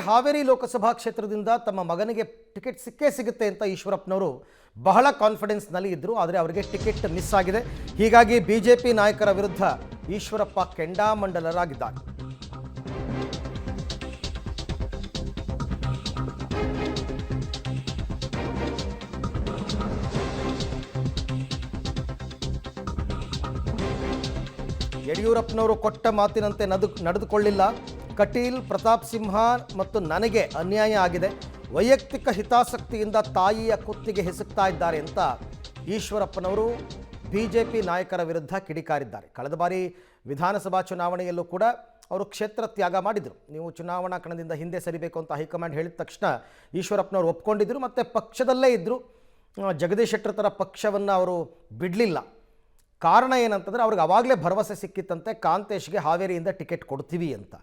ಹಾವೇರಿ ಲೋಕಸಭಾ ಕ್ಷೇತ್ರದಿಂದ ತಮ್ಮ ಮಗನಿಗೆ ಟಿಕೆಟ್ ಸಿಕ್ಕೇ ಸಿಗುತ್ತೆ ಅಂತ ಈಶ್ವರಪ್ಪನವರು ಬಹಳ ಕಾನ್ಫಿಡೆನ್ಸ್ನಲ್ಲಿ ಇದ್ದರು. ಆದರೆ ಅವರಿಗೆ ಟಿಕೆಟ್ ಮಿಸ್ ಆಗಿದೆ. ಹೀಗಾಗಿ ಬಿಜೆಪಿ ನಾಯಕರ ವಿರುದ್ಧ ಈಶ್ವರಪ್ಪ ಕೆಂಡಾಮಂಡಲರಾಗಿದ್ದಾರೆ. ಯಡಿಯೂರಪ್ಪನವರು ಕೊಟ್ಟ ಮಾತಿನಂತೆ ನಡೆದುಕೊಳ್ಳಿಲ್ಲ. ಕಟೀಲ್, ಪ್ರತಾಪ್ ಸಿಂಹ ಮತ್ತು ನನಗೆ ಅನ್ಯಾಯ ಆಗಿದೆ. ವೈಯಕ್ತಿಕ ಹಿತಾಸಕ್ತಿಯಿಂದ ತಾಯಿಯ ಕುತ್ತಿಗೆ ಹಿಸುಕ್ತಾ ಇದ್ದಾರೆ ಅಂತ ಈಶ್ವರಪ್ಪನವರು ಬಿಜೆಪಿ ನಾಯಕರ ವಿರುದ್ಧ ಕಿಡಿಕಾರಿದ್ದಾರೆ. ಕಳೆದ ಬಾರಿ ವಿಧಾನಸಭಾ ಚುನಾವಣೆಯಲ್ಲೂ ಕೂಡ ಅವರು ಕ್ಷೇತ್ರ ತ್ಯಾಗ ಮಾಡಿದರು. ನೀವು ಚುನಾವಣಾ ಕಣದಿಂದ ಹಿಂದೆ ಸರಿಬೇಕು ಅಂತ ಹೈಕಮಾಂಡ್ ಹೇಳಿದ ತಕ್ಷಣ ಈಶ್ವರಪ್ಪನವರು ಒಪ್ಕೊಂಡಿದ್ದರು. ಮತ್ತು ಪಕ್ಷದಲ್ಲೇ ಇದ್ದರು. ಜಗದೀಶ್ ಶೆಟ್ಟರ್ ಥರ ಪಕ್ಷವನ್ನು ಅವರು ಬಿಡಲಿಲ್ಲ. ಕಾರಣ ಏನಂತಂದರೆ ಅವ್ರಿಗೆ ಆವಾಗಲೇ ಭರವಸೆ ಸಿಕ್ಕಿತ್ತಂತೆ, ಕಾಂತೇಶ್ಗೆ ಹಾವೇರಿಯಿಂದ ಟಿಕೆಟ್ ಕೊಡ್ತೀವಿ ಅಂತ.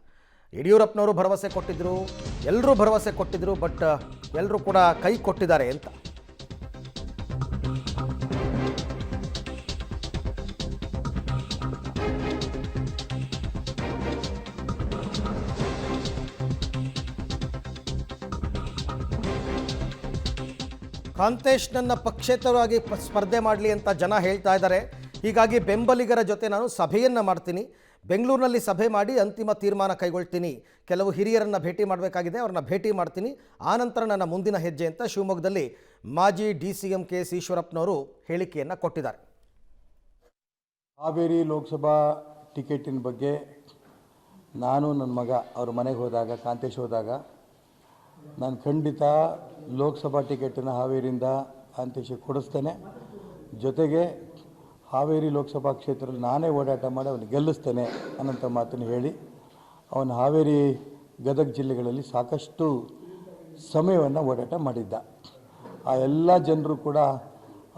ಯಡಿಯೂರಪ್ಪನವರು ಭರವಸೆ ಕೊಟ್ಟಿದ್ದರು, ಎಲ್ಲರೂ ಭರವಸೆ ಕೊಟ್ಟಿದ್ದರು. ಬಟ್ ಎಲ್ಲರೂ ಕೂಡ ಕೈ ಕೊಟ್ಟಿದ್ದಾರೆ ಅಂತ. ಕಾಂತೇಶ್ ನನ್ನ ಪಕ್ಷೇತರವಾಗಿ ಸ್ಪರ್ಧೆ ಮಾಡಲಿ ಅಂತ ಜನ ಹೇಳ್ತಾ ಇದ್ದಾರೆ. ಹೀಗಾಗಿ ಬೆಂಬಲಿಗರ ಜೊತೆ ನಾನು ಸಭೆಯನ್ನು ಮಾಡ್ತೀನಿ. ಬೆಂಗಳೂರಿನಲ್ಲಿ ಸಭೆ ಮಾಡಿ ಅಂತಿಮ ತೀರ್ಮಾನ ಕೈಗೊಳ್ತೀನಿ. ಕೆಲವು ಹಿರಿಯರನ್ನು ಭೇಟಿ ಮಾಡಬೇಕಾಗಿದೆ, ಅವ್ರನ್ನ ಭೇಟಿ ಮಾಡ್ತೀನಿ. ಆನಂತರ ನನ್ನ ಮುಂದಿನ ಹೆಜ್ಜೆ ಅಂತ ಶಿವಮೊಗ್ಗದಲ್ಲಿ ಮಾಜಿ DCM KS ಈಶ್ವರಪ್ಪನವರು ಹೇಳಿಕೆಯನ್ನು ಕೊಟ್ಟಿದ್ದಾರೆ. ಹಾವೇರಿ ಲೋಕಸಭಾ ಟಿಕೆಟಿನ ಬಗ್ಗೆ ನಾನು ನನ್ನ ಮಗ ಅವ್ರ ಮನೆಗೆ ಹೋದಾಗ, ಕಾಂತೇಶ್ ಹೋದಾಗ, ನಾನು ಖಂಡಿತ ಲೋಕಸಭಾ ಟಿಕೆಟನ್ನು ಹಾವೇರಿಯಿಂದ ಕಾಂತೇಶಿಗೆ ಕೊಡಿಸ್ತೇನೆ. ಜೊತೆಗೆ ಹಾವೇರಿ ಲೋಕಸಭಾ ಕ್ಷೇತ್ರದಲ್ಲಿ ನಾನೇ ಓಡಾಟ ಮಾಡಿ ಅವನು ಗೆಲ್ಲಿಸ್ತೇನೆ ಅನ್ನೋಂಥ ಮಾತನ್ನು ಹೇಳಿ ಅವನು ಹಾವೇರಿ ಗದಗ ಜಿಲ್ಲೆಗಳಲ್ಲಿ ಸಾಕಷ್ಟು ಸಮಯವನ್ನು ಓಡಾಟ ಮಾಡಿದ್ದ. ಆ ಎಲ್ಲ ಜನರು ಕೂಡ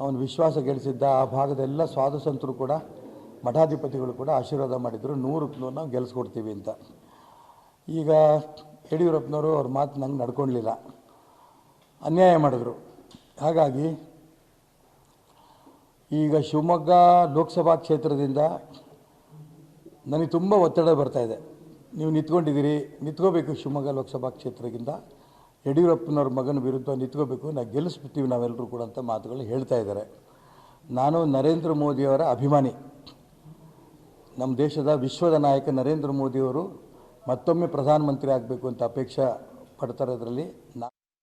ಅವನು ವಿಶ್ವಾಸ ಗೆಲ್ಲಿಸಿದ್ದ. ಆ ಭಾಗದ ಎಲ್ಲ ಸಾಧು ಸಂತರು ಕೂಡ, ಮಠಾಧಿಪತಿಗಳು ಕೂಡ ಆಶೀರ್ವಾದ ಮಾಡಿದರು, 100ಕ್ಕೆ 100 ನಾವು ಗೆಲ್ಲಿಸ್ಕೊಡ್ತೀವಿ ಅಂತ. ಈಗ ಯಡಿಯೂರಪ್ಪನವರು ಅವ್ರ ಮಾತು ನಂಗೆ ನಡ್ಕೊಳ್ಲಿಲ್ಲ, ಅನ್ಯಾಯ ಮಾಡಿದ್ರು. ಹಾಗಾಗಿ ಈಗ ಶಿವಮೊಗ್ಗ ಲೋಕಸಭಾ ಕ್ಷೇತ್ರದಿಂದ ನನಗೆ ತುಂಬ ಒತ್ತಡ ಬರ್ತಾಯಿದೆ. ನೀವು ನಿಂತ್ಕೋಬೇಕು ಶಿವಮೊಗ್ಗ ಲೋಕಸಭಾ ಕ್ಷೇತ್ರದಿಂದ. ಯಡಿಯೂರಪ್ಪನವ್ರ ಮಗನ ವಿರುದ್ಧ ನಿಂತ್ಕೋಬೇಕು, ನಾವು ಗೆಲ್ಲಿಸ್ಬಿಡ್ತೀವಿ ನಾವೆಲ್ಲರೂ ಕೂಡ ಅಂತ ಮಾತುಗಳು ಹೇಳ್ತಾ ಇದ್ದಾರೆ. ನಾನು ನರೇಂದ್ರ ಮೋದಿಯವರ ಅಭಿಮಾನಿ. ನಮ್ಮ ದೇಶದ ವಿಶ್ವದ ನಾಯಕ ನರೇಂದ್ರ ಮೋದಿಯವರು ಮತ್ತೊಮ್ಮೆ ಪ್ರಧಾನಮಂತ್ರಿ ಆಗಬೇಕು ಅಂತ ಅಪೇಕ್ಷೆ ಪಡ್ತಾರೋದ್ರಲ್ಲಿ